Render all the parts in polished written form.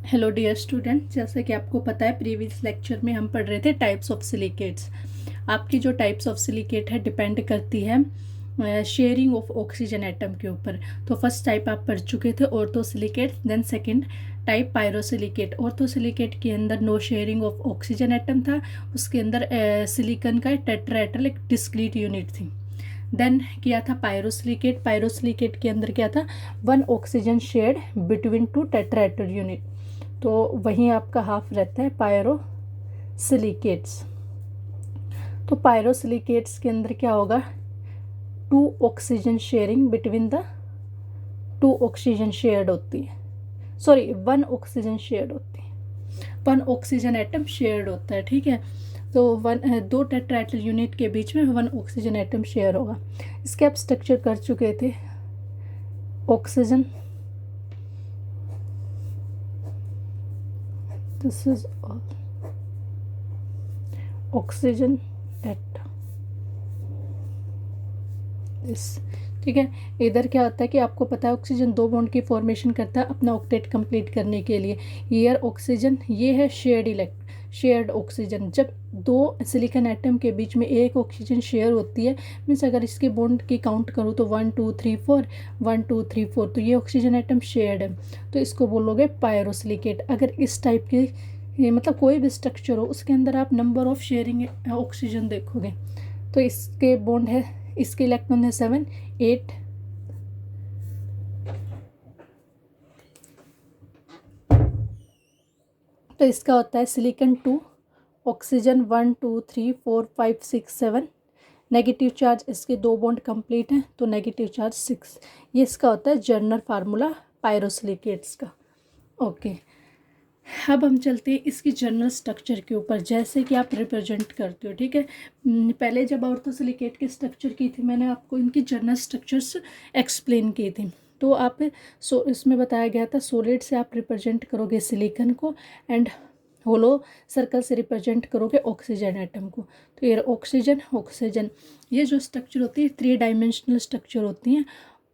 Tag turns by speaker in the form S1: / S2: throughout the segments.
S1: Hello dear student, जैसा कि आपको पता है प्रीवियस लेक्चर में हम पढ़ रहे थे टाइप्स ऑफ सिलिकेट्स। आपकी जो टाइप्स ऑफ सिलिकेट है डिपेंड करती है शेयरिंग ऑफ ऑक्सीजन एटम के ऊपर। तो फर्स्ट टाइप आप पढ़ चुके थे orthosilicate, then second type pyrosilicate. Orthosilicate के अंदर no sharing of oxygen atom था, उसके अंदर सिलिकॉन का टेट्राएटल एक डिस्क्रीट यूनिट थी। देन किया था पायरोसिलिकेट। पायरोसिलिकेट के अंदर क्या था, one oxygen shared between two tetrahedral unit, तो वहीं आपका हाफ रहता है पायरोसिलिकेट्स। तो पायरोसिलिकेट्स के अंदर क्या होगा, two oxygen sharing between the two oxygen shared होती है, सॉरी वन ऑक्सीजन शेयर्ड होती है, वन ऑक्सीजन एटम शेयर्ड होता है। ठीक है, तो दो टेट्राएटल यूनिट के बीच में वन ऑक्सीजन एटम शेयर होगा। इसके आप स्ट्रक्चर कर चुके थे, oxygen, this is oxygen at this. ठीक है, इधर क्या होता है कि आपको पता है ऑक्सीजन दो बॉन्ड की फॉर्मेशन करता है अपना ऑक्टेट कंप्लीट करने के लिए। ईयर ऑक्सीजन, ये है शेयर्ड ऑक्सीजन। जब दो सिलिकॉन एटम के बीच में एक ऑक्सीजन शेयर होती है, मीन्स अगर इसके बॉन्ड की काउंट करूँ तो 1 2 3 4 1 2 3 4, तो ये ऑक्सीजन एटम शेयर्ड है, तो इसको बोलोगे पायरोसिलिकेट। अगर इस टाइप की ये मतलब कोई भी स्ट्रक्चर हो उसके अंदर आप नंबर ऑफ शेयरिंग ऑक्सीजन देखोगे, तो इसके बॉन्ड है, इसके इलेक्ट्रॉन है 7 8, तो इसका होता है सिलिकॉन 2, ऑक्सीजन 1 2 3 4 5 6 7, नेगेटिव चार्ज इसके दो बॉन्ड कंप्लीट हैं तो नेगेटिव चार्ज 6। ये इसका होता है जनरल फार्मूला पायरोसिलिकेट्स का। ओके, अब हम चलते हैं इसकी जनरल स्ट्रक्चर के ऊपर, जैसे कि आप रिप्रेजेंट करते हो। ठीक है, पहले जब ऑर्थोसिलिकेट के स्ट्रक्चर की थी मैंने आपको इनकी जनरल स्ट्रक्चर्स एक्सप्लेन की थी, तो आप इसमें बताया गया था सॉलिड से आप रिप्रेजेंट करोगे सिलिकॉन को, एंड होलो सर्कल से रिप्रेजेंट करोगे ऑक्सीजन एटम को। तो ये ऑक्सीजन ऑक्सीजन, ये जो स्ट्रक्चर होती है 3 डायमेंशनल स्ट्रक्चर होती हैं।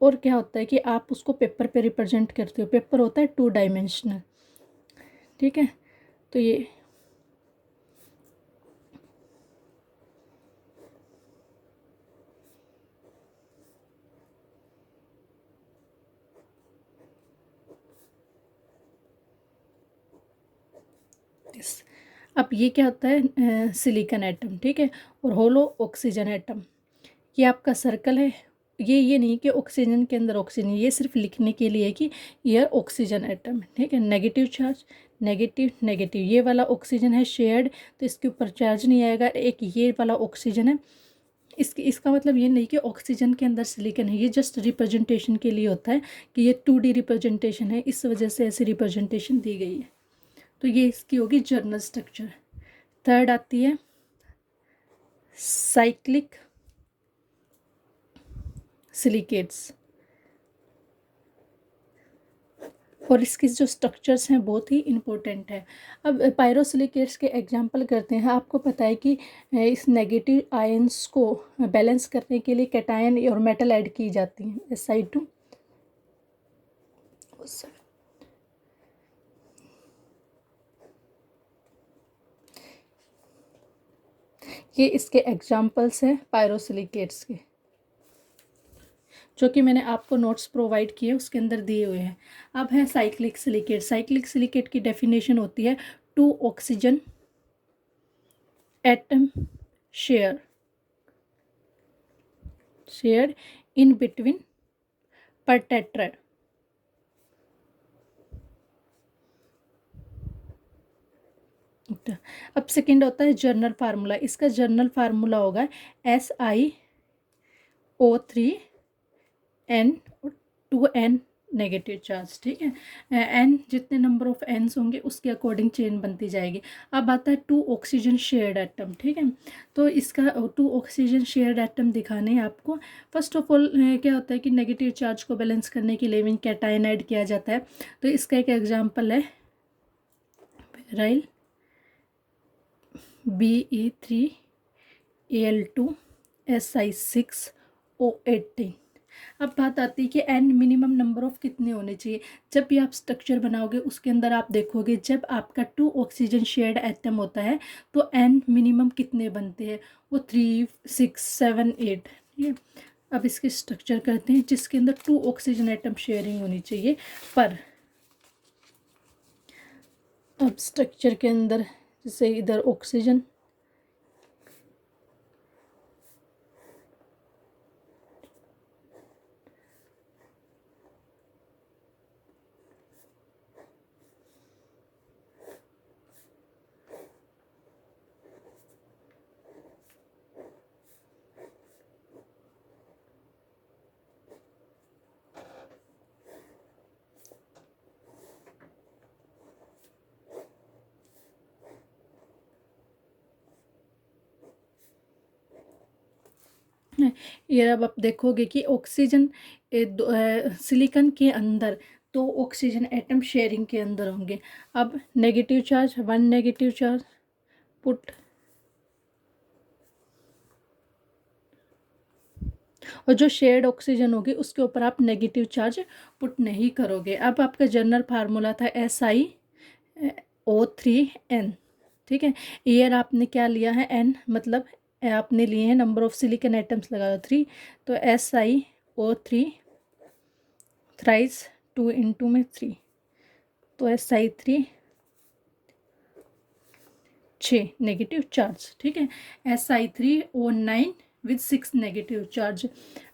S1: और क्या होता है कि आप उसको पेपर पे रिप्रेजेंट करते हो, पेपर होता है 2 डायमेंशनल। ठीक है, तो ये अब ये क्या होता है, सिलिकॉन एटम। ठीक है, और होलो ऑक्सीजन एटम, ये आपका सर्कल है। ये नहीं कि ऑक्सीजन के अंदर ऑक्सीजन, ये सिर्फ लिखने के लिए है कि ये ऑक्सीजन एटम है। ठीक है, नेगेटिव चार्ज, नेगेटिव नेगेटिव, ये वाला ऑक्सीजन है शेयर्ड, तो इसके ऊपर चार्ज नहीं आएगा। एक ये वाला ऑक्सीजन है, इसका मतलब ये नहीं कि ऑक्सीजन के अंदर सिलिकॉन है, ये जस्ट रिप्रेजेंटेशन के लिए होता है कि ये 2D रिप्रेजेंटेशन है, इस वजह से ऐसी रिप्रेजेंटेशन दी गई है। तो ये इसकी होगी जर्नल स्ट्रक्चर। थर्ड आती है साइक्लिक सिलिकेट्स, और इसकी जो स्ट्रक्चर्स हैं बहुत ही इम्पोर्टेंट है। अब पायरोसिलिकेट्स के एग्जांपल करते हैं। आपको पता है कि इस नेगेटिव आयंस को बैलेंस करने के लिए कैटायन और मेटल ऐड की जाती हैं, Si2। ये इसके एग्जांपल्स हैं पायरोसिलिकेट्स के, जो कि मैंने आपको नोट्स प्रोवाइड किए उसके अंदर दिए हुए हैं। अब है साइक्लिक सिलिकेट। साइक्लिक सिलिकेट की डेफिनेशन होती है 2 oxygen atom share in between पर टेट्राड। अब सेकंड होता है जर्नल फार्मूला। इसका जर्नल फार्मूला होगा SiO3N2N नेगेटिव चार्ज। ठीक है, एन जितने नंबर ऑफ एन्स होंगे उसके अकॉर्डिंग चेन बनती जाएगी। अब आता है 2 ऑक्सीजन शेयर्ड एटम। ठीक है, तो इसका 2 ऑक्सीजन शेयर्ड एटम दिखाने हैं आपको। फर्स्ट ऑफ ऑल क्या होता है कि नेगेटिव चार्ज को बैलेंस करने के लिए मीन कैटायन ऐड किया जाता है। तो इसका एक एग्जांपल है राइल Be3Al2Si6O18। अब बात आती है कि एन मिनिमम नंबर ऑफ कितने होने चाहिए। जब भी आप स्ट्रक्चर बनाओगे उसके अंदर आप देखोगे जब आपका 2 ऑक्सीजन शेयर्ड एटम होता है तो एन मिनिमम कितने बनते हैं, वो 3, 6, 7, 8। ठीक है, अब इसके स्ट्रक्चर करते हैं जिसके अंदर 2 ऑक्सीजन एटम शेयरिंग होनी चाहिए। पर अब स्ट्रक्चर के अंदर जैसे इधर ऑक्सीजन, ये अब आप देखोगे कि ऑक्सीजन सिलिकॉन के अंदर 2 ऑक्सीजन एटम शेयरिंग के अंदर होंगे। अब negative charge, 1 negative charge put, और जो शेयर्ड ऑक्सीजन होगी उसके ऊपर आप नेगेटिव चार्ज पुट नहीं करोगे। अब आपका जनरल फार्मूला था SiO3N। ठीक है, ईयर आपने क्या लिया है, N, मतलब आपने लिए हैं नंबर ऑफ सिलिकॉन एटम्स लगा दो 3, तो SiO3 थ्राइस 2 इंटू में 3, तो Si3 6 नेगेटिव चार्ज। ठीक है, Si3O9 विद 6 नेगेटिव चार्ज।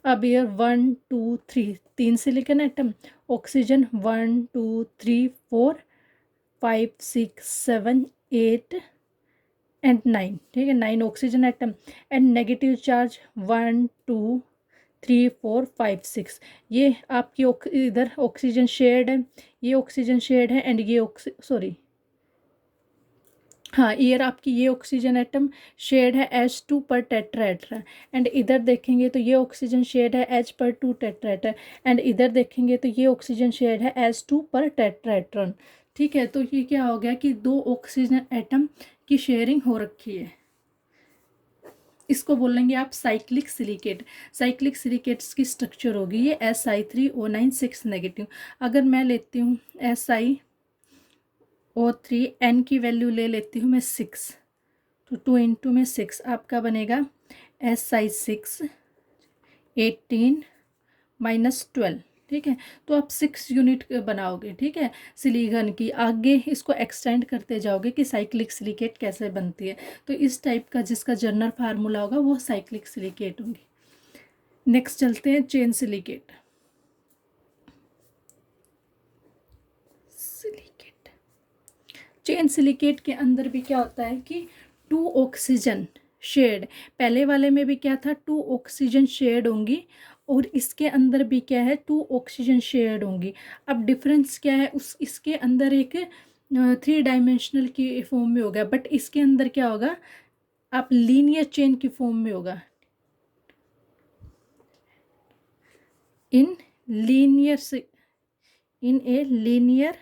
S1: अब year 1 2 3 3 silicon atom, oxygen 1 2 3 4 5 6 7 8 and 9। ठीक है, 9 oxygen atom and negative charge 1 2 3 4 5 6। ये आपकी इधर ऑक्सीजन शेयर्ड है, ये ऑक्सीजन शेयर्ड है एंड ये सॉरी हाँ, ईयर आपकी ये ऑक्सीजन एटम शेड है H2 पर टेट्राहेड्रन, एंड इधर देखेंगे तो ये ऑक्सीजन शेड है H पर 2 टेट्राहेड्रन, एंड इधर देखेंगे तो ये ऑक्सीजन शेड है H2 पर टेट्राहेड्रन। ठीक है, तो ये क्या हो गया कि 2 ऑक्सीजन एटम की शेयरिंग हो रखी है। इसको बोलेंगे आप साइक्लिक सिलिकेट। साइक्लिक सिलिकेट्स की स्ट्रक्चर होगी ये Si3O9 6 नेगेटिव। अगर मैं लेती हूँ SiO3 N की वैल्यू ले लेती हूँ मैं 6, तो 2 इंटू में 6 आपका बनेगा Si6 18 माइनस 12। ठीक है, तो आप 6 यूनिट बनाओगे। ठीक है, सिलिकॉन की आगे इसको एक्सटेंड करते जाओगे कि साइक्लिक सिलिकेट कैसे बनती है। तो इस टाइप का जिसका जनरल फार्मूला होगा वो साइक्लिक सिलिकेट होंगी। नेक्स्ट चलते हैं चेन सिलिकेट। चेन सिलिकेट के अंदर भी क्या होता है कि 2 ऑक्सीजन शेड, पहले वाले में भी क्या था 2 ऑक्सीजन शेड होंगी और इसके अंदर भी क्या है 2 ऑक्सीजन शेड होंगी। अब डिफरेंस क्या है, इसके अंदर एक 3 डायमेंशनल की फॉर्म में होगा, बट इसके अंदर क्या होगा, आप लीनियर चेन की फॉर्म में होगा। इन ए लीनियर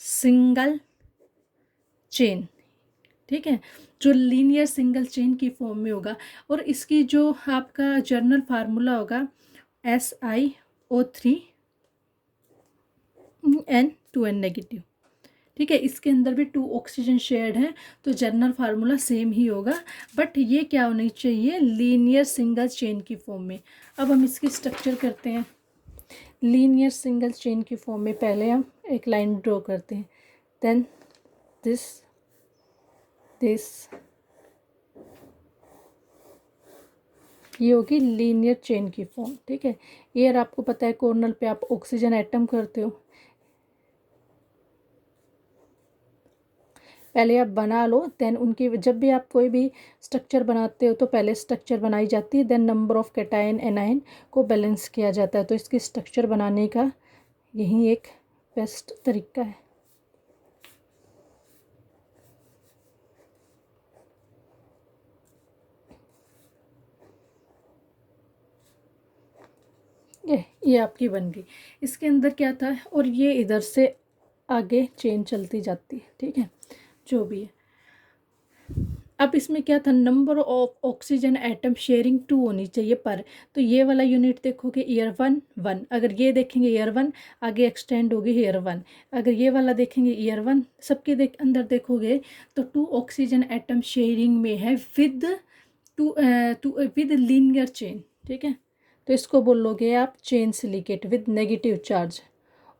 S1: सिंगल चेन। ठीक है, जो लीनियर सिंगल चेन की फॉर्म में होगा, और इसकी जो आपका जर्नल फार्मूला होगा SiO3N2N नेगेटिव। ठीक है, इसके अंदर भी 2 ऑक्सीजन शेयर्ड है तो जर्नल फार्मूला सेम ही होगा, बट ये क्या होनी चाहिए, लीनियर सिंगल चेन की फॉर्म में। अब हम इसकी स्ट्रक्चर करते हैं लीनियर सिंगल चेन की फॉर्म में। पहले हम एक लाइन ड्रॉ करते हैं, देन दिस ये होगी लीनियर चेन की फॉर्म। ठीक है, ये आपको पता है कॉर्नर पे आप ऑक्सीजन एटम करते हो, पहले आप बना लो, देन उनकी जब भी आप कोई भी स्ट्रक्चर बनाते हो तो पहले स्ट्रक्चर बनाई जाती है, then number of cation anion को बैलेंस किया जाता है। तो इसकी स्ट्रक्चर बनाने का यही एक बेस्ट तरीका है। ये आपकी बन गई। इसके अंदर क्या था, और ये इधर से आगे चेन चलती जाती है। ठीक है, जो भी है। अब इसमें क्या था, number of oxygen atom sharing 2 होनी चाहिए पर। तो ये वाला यूनिट देखोगे ईयर 1 1, अगर ये देखेंगे ईयर 1 आगे एक्सटेंड होगी ईयर 1, अगर ये वाला देखेंगे ईयर 1 सबके अंदर देखोगे तो 2 ऑक्सीजन एटम शेयरिंग में है with two two with linear chain. ठीक है, तो इसको बोलोगे आप chain silicate with negative charge,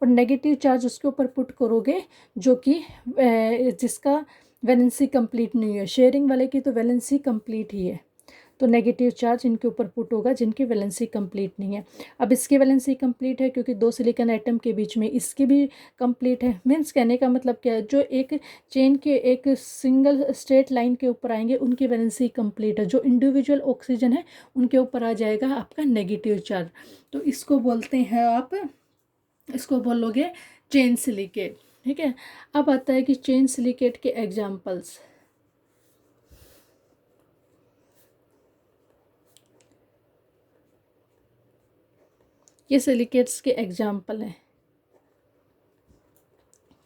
S1: और नेगेटिव चार्ज उसके ऊपर पुट करोगे जो कि जिसका वैलेंसी कंप्लीट नहीं है। शेयरिंग वाले की तो वैलेंसी कंप्लीट ही है, तो नेगेटिव चार्ज इनके ऊपर पुट होगा जिनकी वैलेंसी कंप्लीट नहीं है। अब इसकी वैलेंसी कंप्लीट है क्योंकि 2 सिलिकॉन एटम के बीच में इसकी भी कंप्लीट है। मीन्स कहने का मतलब क्या है, जो एक चेन के एक सिंगल स्ट्रेट लाइन के ऊपर आएंगे उनकी वैलेंसी कंप्लीट है, जो इंडिविजुअल ऑक्सीजन है उनके ऊपर आ जाएगा आपका नेगेटिव चार्ज। तो इसको बोलते हैं आप, इसको बोलोगे चेन सिलिकेट। ठीक है, अब आता है कि चेन सिलिकेट के एग्जाम्पल्स। ये सिलिकेट्स के एग्जाम्पल हैं।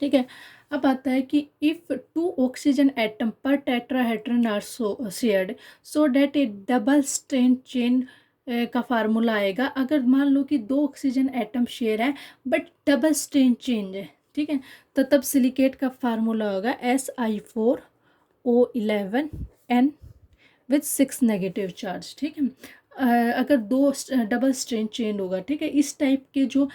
S1: ठीक है, अब आता है कि इफ़ 2 ऑक्सीजन एटम पर tetrahedron are shared so that a double strand chain का फार्मूला आएगा। अगर मान लो कि 2 ऑक्सीजन एटम शेयर है बट डबल स्ट्रेन चेन है, ठीक है, तो तब सिलिकेट का फार्मूला होगा Si4O11N विथ 6 नेगेटिव चार्ज। ठीक है, अगर 2 डबल स्ट्रेन चेन होगा, ठीक है, इस टाइप के जो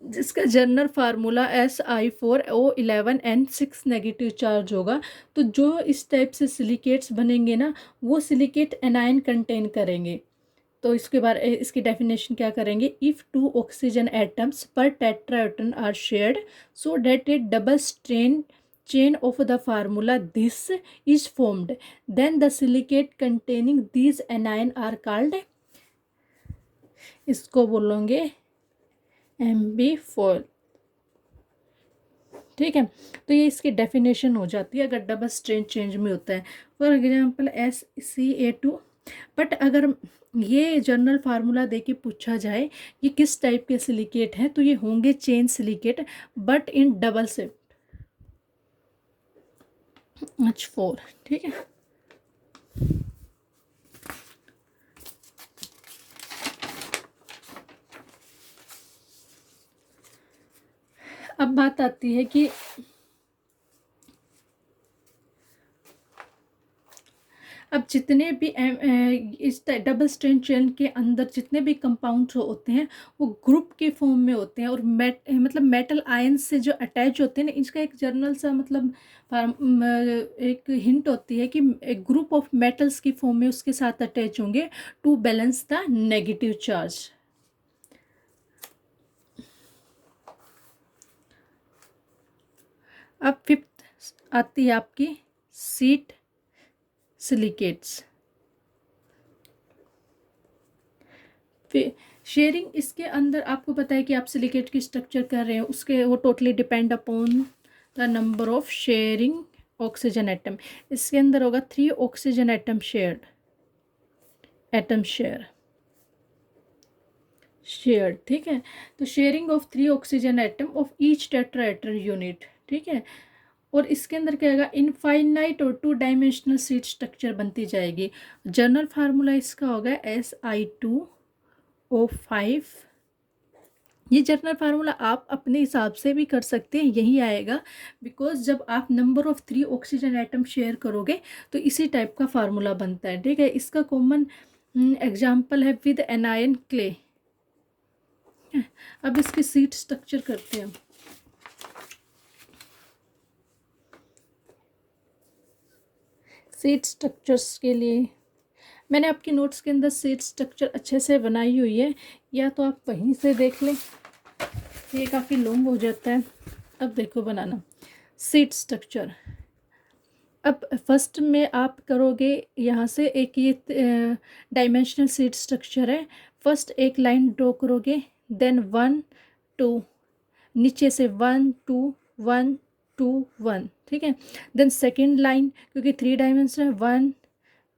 S1: जिसका general formula Si4O11N 6 negative charge होगा, तो जो इस टाइप से सिलिकेट्स बनेंगे ना वो सिलिकेट एनायन कंटेन करेंगे। तो इसके बारे इसकी डेफिनेशन क्या करेंगे, इफ़ 2 ऑक्सीजन एटम्स पर tetrahedron are shared so that a double strand chain of the formula this is formed, then the silicate containing these anion are called, इसको बोलोगे Mb4। ठीक है, तो ये इसकी डेफिनेशन हो जाती है अगर डबल स्ट्रेन चेंज में होता है। For example SCA2। बट अगर ये जनरल फार्मूला दे के पूछा जाए ये किस टाइप के सिलिकेट हैं, तो ये होंगे chain silicate but in double shift H4। ठीक है, अब बात आती है कि अब जितने भी इस डबल स्ट्रेन चेन के अंदर जितने भी कंपाउंड्स होते हैं वो ग्रुप के फॉर्म में होते हैं, और मतलब मेटल आयन से जो अटैच होते हैं ना, इसका एक जर्नल सा मतलब एक हिंट होती है कि एक ग्रुप ऑफ मेटल्स की फॉर्म में उसके साथ अटैच होंगे to balance the negative charge. अब फिफ्थ आती है आपकी सीट सिलिकेट्स। फिर शेयरिंग, इसके अंदर आपको पता है कि आप सिलिकेट की स्ट्रक्चर कर रहे हैं उसके वो totally depend upon the number of sharing oxygen atom. इसके अंदर होगा 3 oxygen atom shared, atom shared. ठीक है, तो sharing of 3 oxygen atom of each tetrahedral unit. ठीक है, और इसके अंदर क्या होगा, इनफाइनाइट और 2 डायमेंशनल सीट स्ट्रक्चर बनती जाएगी। जनरल फार्मूला इसका होगा Si2O5। ये जनरल फार्मूला आप अपने हिसाब से भी कर सकते हैं, यही आएगा बिकॉज जब आप number of 3 oxygen atom share करोगे तो इसी टाइप का फार्मूला बनता है। ठीक है, इसका कॉमन एग्जाम्पल है विद एनायन क्ले। अब इसकी सीट स्ट्रक्चर करते हैं। सीट स्ट्रक्चर्स के लिए मैंने आपके नोट्स के अंदर सीट स्ट्रक्चर अच्छे से बनाई हुई है, या तो आप वहीं से देख लें, ये काफ़ी लॉन्ग हो जाता है। अब देखो बनाना सीट स्ट्रक्चर। अब फर्स्ट में आप करोगे यहाँ से एक ये डायमेंशनल सीट स्ट्रक्चर है। फर्स्ट एक लाइन ड्रॉ करोगे, देन 1 2, नीचे से 1 2 1 2 1। ठीक है, देन सेकेंड लाइन क्योंकि 3 डायमेंशन है, 1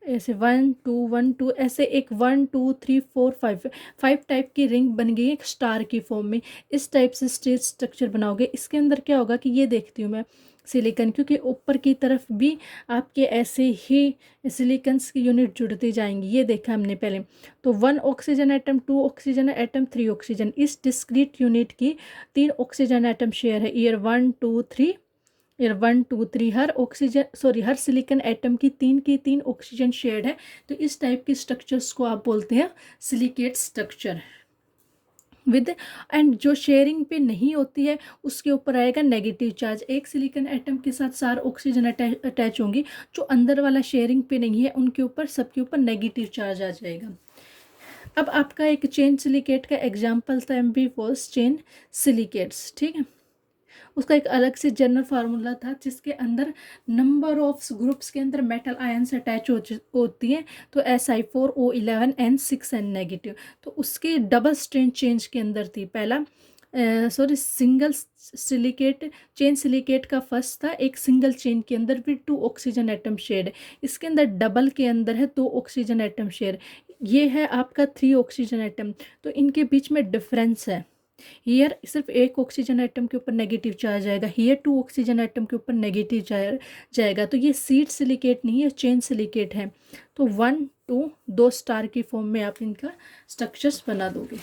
S1: ऐसे 1 2 1 2 ऐसे एक 1 2 3 4 5 5 टाइप की रिंग बन गई एक स्टार की फॉर्म में। इस टाइप से स्टेज स्ट्रक्चर बनाओगे। इसके अंदर क्या होगा कि ये देखती हूँ मैं सिलिकॉन, क्योंकि ऊपर की तरफ भी आपके ऐसे ही सिलिकॉन्स की यूनिट जुड़ती जाएंगी, ये देखा हमने पहले। तो 1 oxygen atom, 2 oxygen atom, 3 oxygen, इस डिस्क्रीट यूनिट की 3 ऑक्सीजन एटम शेयर है। ईयर 1 2 3, ईयर 1 2 3 हर ऑक्सीजन हर सिलिकॉन एटम की तीन ऑक्सीजन शेयर्ड है। तो इस टाइप के स्ट्रक्चर्स को आप बोलते हैं सिलिकेट स्ट्रक्चर विद। एंड जो शेयरिंग पे नहीं होती है उसके ऊपर आएगा नेगेटिव चार्ज। एक सिलिकॉन एटम के साथ 4 ऑक्सीजन अटैच होंगी, जो अंदर वाला शेयरिंग पे नहीं है उनके ऊपर सबके ऊपर नेगेटिव चार्ज आ जाएगा। अब आपका एक चेन सिलिकेट का एग्जाम्पल था एम्फीफॉस चेन सिलिकेट्स, ठीक है। उसका एक अलग से जनरल फार्मूला था जिसके अंदर नंबर ऑफ ग्रुप्स के अंदर मेटल आयंस अटैच होती हैं। तो Si4O11N6N नेगेटिव, तो उसकी डबल स्ट्रेन चेंज के अंदर थी। पहला सिंगल सिलिकेट चेन सिलिकेट का फर्स्ट था, एक सिंगल चेन के अंदर भी 2 ऑक्सीजन एटम शेयर है। इसके अंदर डबल के अंदर है 2 ऑक्सीजन एटम शेयर। ये है आपका 3 ऑक्सीजन एटम। तो इनके बीच में डिफरेंस है। हियर सिर्फ एक ऑक्सीजन एटम के ऊपर नेगेटिव चार्ज आएगा, हियर 2 ऑक्सीजन एटम के ऊपर नेगेटिव चार्ज जाएगा। तो ये सीड सिलिकेट नहीं है, चेन सिलिकेट है। तो 1 2 2 स्टार की फॉर्म में आप इनका स्ट्रक्चर्स बना दोगे।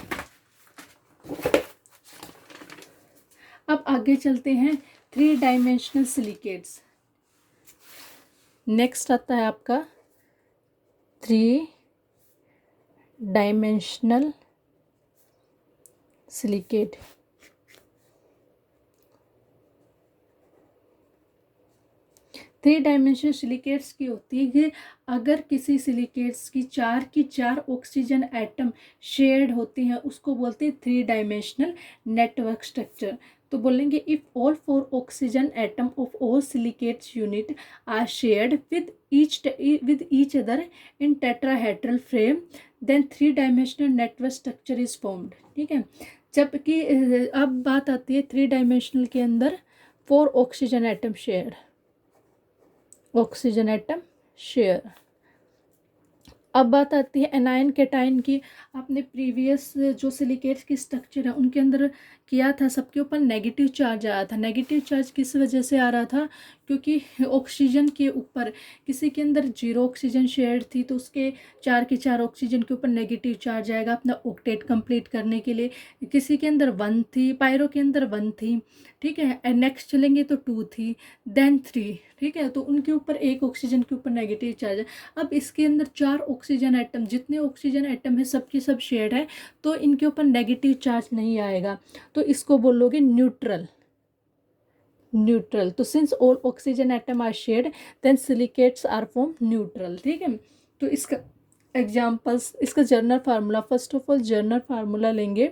S1: अब आगे चलते हैं 3 डायमेंशनल सिलिकेट्स। नेक्स्ट आता है आपका 3 dimensional silicate. Three dimensional silicates की होती है कि अगर किसी सिलिकेट्स की 4 ऑक्सीजन एटम शेयर्ड होती हैं उसको बोलते हैं 3 डायमेंशनल नेटवर्क स्ट्रक्चर। तो बोलेंगे if all 4 oxygen atom of all silicates unit are shared with each other in tetrahedral frame then 3 dimensional network structure is formed, ठीक है। जबकि अब बात आती है 3 डायमेंशनल के अंदर 4 oxygen atom share, oxygen atom share. अब बात आती है एनायन कैटायन की। आपने प्रीवियस जो सिलिकेट्स की स्ट्रक्चर है उनके अंदर किया था, सबके ऊपर नेगेटिव चार्ज आया था। नेगेटिव चार्ज किस वजह से आ रहा था? क्योंकि ऑक्सीजन के ऊपर किसी के अंदर 0 ऑक्सीजन शेयर थी तो उसके 4 ऑक्सीजन के ऊपर नेगेटिव चार्ज आएगा अपना ऑक्टेट कंप्लीट करने के लिए। किसी के अंदर 1 थी, पायरो के अंदर 1 थी, ठीक है। नेक्स्ट चलेंगे तो 2 थी, देन 3, ठीक है। तो उनके ऊपर 1 ऑक्सीजन के ऊपर नेगेटिव चार्ज है। अब इसके अंदर 4 ऑक्सीजन एटम, जितने ऑक्सीजन एटम है सबके सब शेयर है, तो इनके ऊपर नेगेटिव चार्ज नहीं आएगा। तो इसको बोलोगे न्यूट्रल। न्यूट्रल, तो since all oxygen atom are shared then silicates are form neutral, ठीक है। तो इसका एग्जाम्पल्स, इसका general formula, first of all general formula लेंगे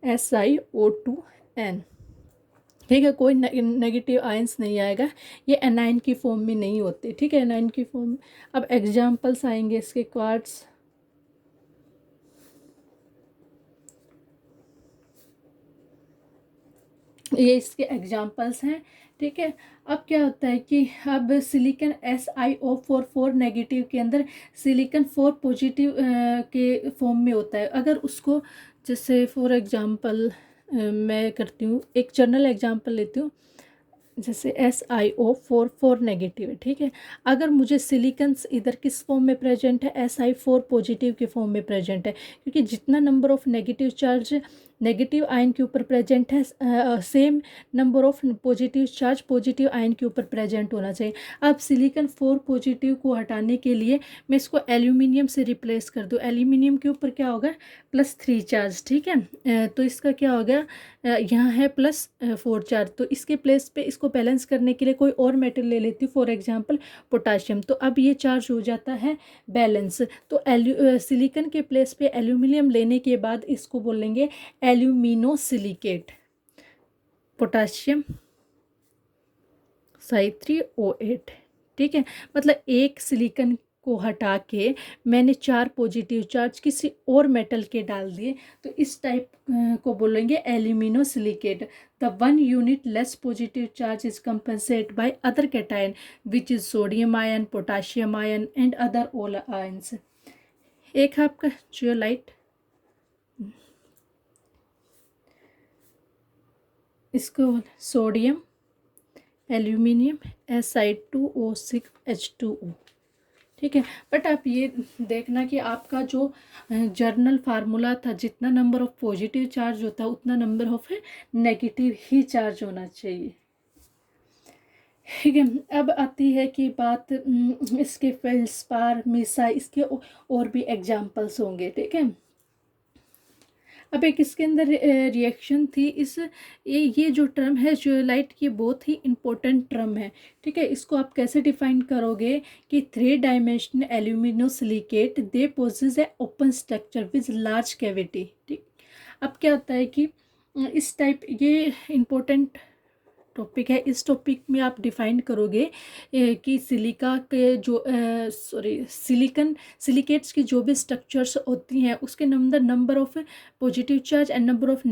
S1: SiO2N, ठीक है। कोई नेगेटिव आयंस नहीं आएगा, ये एनाइन की फॉर्म में नहीं होते, ठीक है, एनाइन की फॉर्म। अब एग्जाम्पल्स आएंगे इसके क्वार्ट्स, ये इसके एग्जाम्पल्स हैं, ठीक है। अब क्या होता है कि अब सिलिकॉन SiO4 नेगेटिव के अंदर सिलिकॉन 4 पॉजिटिव के फॉर्म में होता है। अगर उसको, जैसे फॉर एग्जांपल मैं करती हूँ, एक जनरल एग्जांपल लेती हूँ, जैसे SiO4 नेगेटिव है, ठीक है। अगर मुझे सिलिकॉन्स इधर किस फॉर्म में प्रेजेंट है, Si4 पॉजिटिव के फॉर्म में प्रेजेंट है, क्योंकि जितना number of negative charge negative ion के ऊपर प्रेजेंट है, same number of positive charge positive ion के ऊपर प्रेजेंट होना चाहिए। अब सिलिकॉन 4 पॉजिटिव को हटाने के लिए मैं इसको एल्यूमिनियम से रिप्लेस कर दूँ। एल्यूमिनियम के ऊपर क्या होगा, +3 चार्ज, ठीक है। तो इसका क्या हो गया, यहाँ है +4 चार्ज, तो इसके प्लेस पे इसको बैलेंस करने के लिए कोई और मेटल ले लेती हूँ, फॉर एग्जांपल पोटाशियम। तो अब ये चार्ज हो जाता है बैलेंस। तो सिलिकॉन के प्लेस पे एल्यूमिनियम लेने के बाद इसको बोलेंगे एल्यूमिनो सिलिकेट, पोटाशियम Si3O8, ठीक है। मतलब एक सिलिकॉन को हटा के मैंने 4 पॉजिटिव चार्ज किसी और मेटल के डाल दिए, तो इस टाइप को बोलेंगे aluminosilicate. The 1 unit less positive charge is compensate by other cation which is sodium ion, potassium ion and other all ions. एक है आपका जियोलाइट, इसको सोडियम एल्यूमिनियम Si2O6H2O, ठीक है। बट आप ये देखना कि आपका जो जर्नल फार्मूला था, जितना नंबर ऑफ पॉजिटिव चार्ज होता है उतना number of negative he charge होना चाहिए, ठीक है। अब आती है कि बात इसके फेल्सपार, मिसा, इसके और भी एग्जाम्पल्स होंगे, ठीक है। अब एक इसके अंदर रिएक्शन थी, ये जो टर्म है जियोलाइट की बहुत ही इंपॉर्टेंट टर्म है, ठीक है। इसको आप कैसे डिफाइन करोगे कि 3 dimensional aluminosilicate they possess a open structure with large cavity, ठीक। अब क्या होता है कि इस टाइप, ये इंपॉर्टेंट टॉपिक है, इस टॉपिक में आप डिफाइन करोगे कि सिलिका के जो सिलिकेट्स की जो भी स्ट्रक्चर्स होती हैं उसके number of positive charge and number of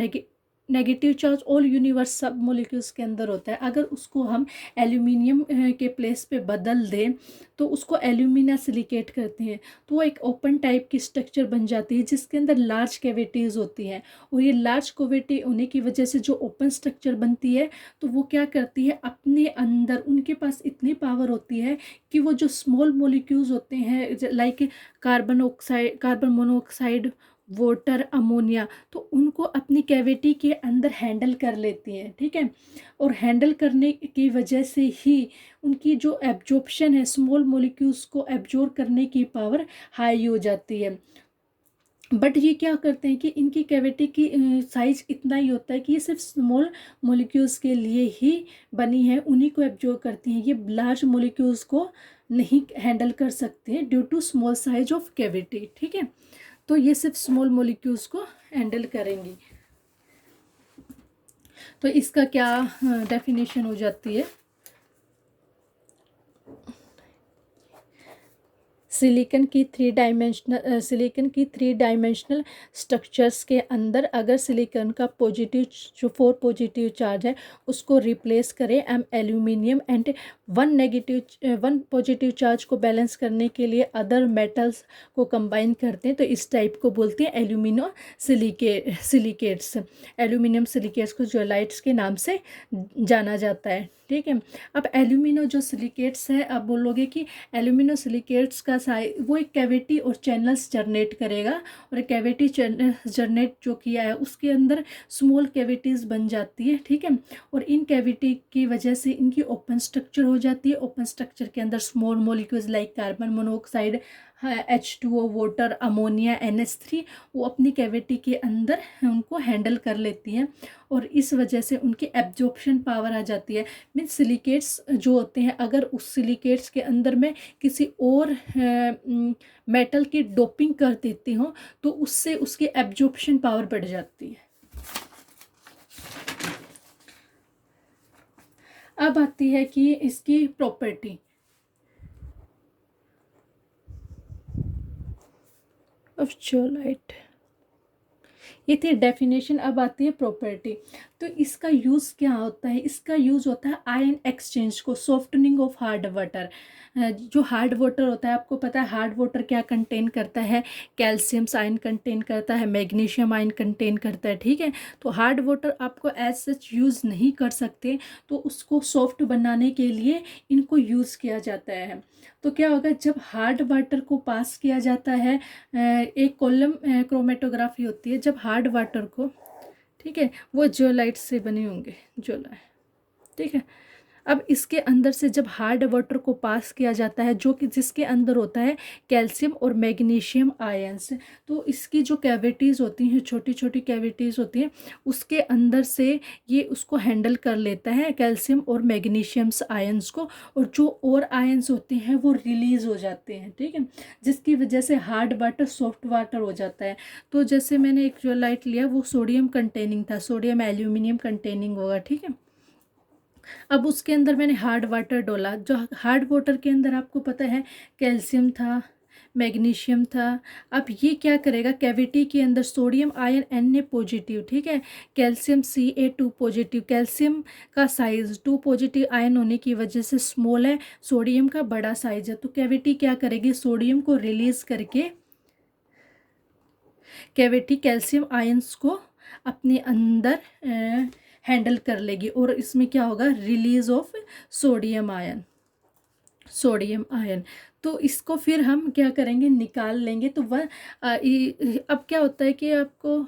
S1: negative charge all universe सब मोलिक्यूल्स के अंदर होता है। अगर उसको हम एल्यूमिनियम के प्लेस पे बदल दें तो उसको एल्यूमिना सिलिकेट करते हैं, तो वो एक ओपन टाइप की स्ट्रक्चर बन जाती है जिसके अंदर लार्ज कैविटीज़ होती हैं। और ये लार्ज कैविटी होने की वजह से जो ओपन स्ट्रक्चर बनती है, तो वो क्या करती है, अपने अंदर उनके पास इतनी पावर होती है कि वो जो स्मॉल मोलिक्यूल्स होते हैं like carbon monoxide, water, ammonia, तो उनको अपनी कैविटी के अंदर हैंडल कर लेती हैं, ठीक है। और हैंडल करने की वजह से ही उनकी जो एब्जॉर्प्शन है, स्मॉल मॉलिक्यूल्स को एब्जॉर्ब करने की पावर हाई हो जाती है। बट ये क्या करते हैं कि इनकी कैविटी की साइज इतना ही होता है कि ये सिर्फ स्मॉल मॉलिक्यूल्स के लिए ही बनी है, उन्हीं को एब्जॉर्ब करती हैं। ये लार्ज मॉलिक्यूल्स को नहीं हैंडल कर सकते हैं due to small size of cavity, ठीक है। तो ये सिर्फ स्मॉल मॉलिक्यूल्स को हैंडल करेंगी। तो इसका क्या डेफिनेशन हो जाती है, सिलिकन की 3 डायमेंशनल स्ट्रक्चर्स के अंदर अगर सिलिकन का पॉजिटिव जो 4 पॉजिटिव चार्ज है उसको रिप्लेस करें एल्यूमिनियम एंड 1 पॉजिटिव चार्ज को बैलेंस करने के लिए अदर मेटल्स को कंबाइन करते हैं, तो इस टाइप को बोलते हैं एल्यूमिनो सिलिकेट्स। एल्यूमिनियम सिलिकेट्स को जियोलाइट्स के नाम से जाना जाता है, ठीक है। अब एल्यूमिनो जो सिलिकेट्स है, अब बोलोगे कि एल्यूमिनो सिलिकेट्स का वो एक कैविटी और चैनल्स जनरेट करेगा, और कैविटी जनरेट जो किया है उसके अंदर स्मॉल कैविटीज़ बन जाती है, ठीक है। और इन कैविटी की वजह से इनकी ओपन स्ट्रक्चर हो जाती है। ओपन स्ट्रक्चर के अंदर small molecules like carbon monoxide, H2O, water, ammonia, NH3 वो अपनी कैविटी के अंदर उनको हैंडल कर लेती हैं, और इस वजह से उनकी एब्जॉर्प्शन पावर आ जाती है। मीन्स सिलिकेट्स जो होते हैं, अगर उस सिलिकेट्स के अंदर मैं किसी और मेटल की डोपिंग कर देती हूँ तो उससे उसकी एब्जॉर्प्शन पावर बढ़ जाती है। अब आती है कि इसकी प्रॉपर्टी ऑफ जियोलाइट, ये थी डेफिनेशन। अब आती है प्रॉपर्टी। तो इसका यूज़ क्या होता है, इसका यूज़ होता है आयन एक्सचेंज को, सॉफ्टनिंग ऑफ हार्ड वाटर। जो हार्ड वाटर होता है, आपको पता है हार्ड वाटर क्या कंटेन करता है, कैल्शियम आयन कंटेन करता है, मैग्नीशियम आयन कंटेन करता है, ठीक है। तो हार्ड वाटर आपको एज सच यूज़ नहीं कर सकते, तो उसको सॉफ्ट बनाने के लिए इनको यूज़ किया जाता है। तो क्या होगा, जब हार्ड वाटर को पास किया जाता है, एक कॉलम क्रोमेटोग्राफी होती है, जब हार्ड वाटर को, ठीक है, वो जियोलाइट से बने होंगे, जियोलाइट, ठीक है। अब इसके अंदर से जब हार्ड वाटर को पास किया जाता है, जो कि जिसके अंदर होता है कैल्शियम और मैग्नीशियम आयंस, तो इसकी जो कैविटीज़ होती हैं, छोटी छोटी कैविटीज़ होती हैं, उसके अंदर से ये उसको हैंडल कर लेता है कैल्शियम और मैग्नीशियम्स आयंस को, और जो और आयंस होते हैं वो रिलीज़ हो जाते हैं, ठीक है, जिसकी वजह से हार्ड वाटर सॉफ्ट वाटर हो जाता है। तो जैसे मैंने एक जियोलाइट लिया, वो सोडियम कंटेनिंग था, सोडियम एल्यूमिनियम कंटेनिंग होगा, ठीक है। अब उसके अंदर मैंने हार्ड वाटर डोला, जो हार्ड वाटर के अंदर आपको पता है कैल्शियम था, मैग्नीशियम था। अब ये क्या करेगा, कैविटी के अंदर सोडियम आयन Na पॉजिटिव, ठीक है, कैल्शियम Ca2 पॉजिटिव, कैल्शियम का साइज 2 पॉजिटिव आयन होने की वजह से स्मॉल है, सोडियम का बड़ा साइज है, तो कैविटी क्या करेगी, सोडियम को रिलीज करके कैविटी कैल्शियम आयंस को अपने अंदर हैंडल कर लेगी, और इसमें क्या होगा, release of sodium ion, sodium ion. तो इसको फिर हम क्या करेंगे, निकाल लेंगे। तो वह अब क्या होता है कि आपको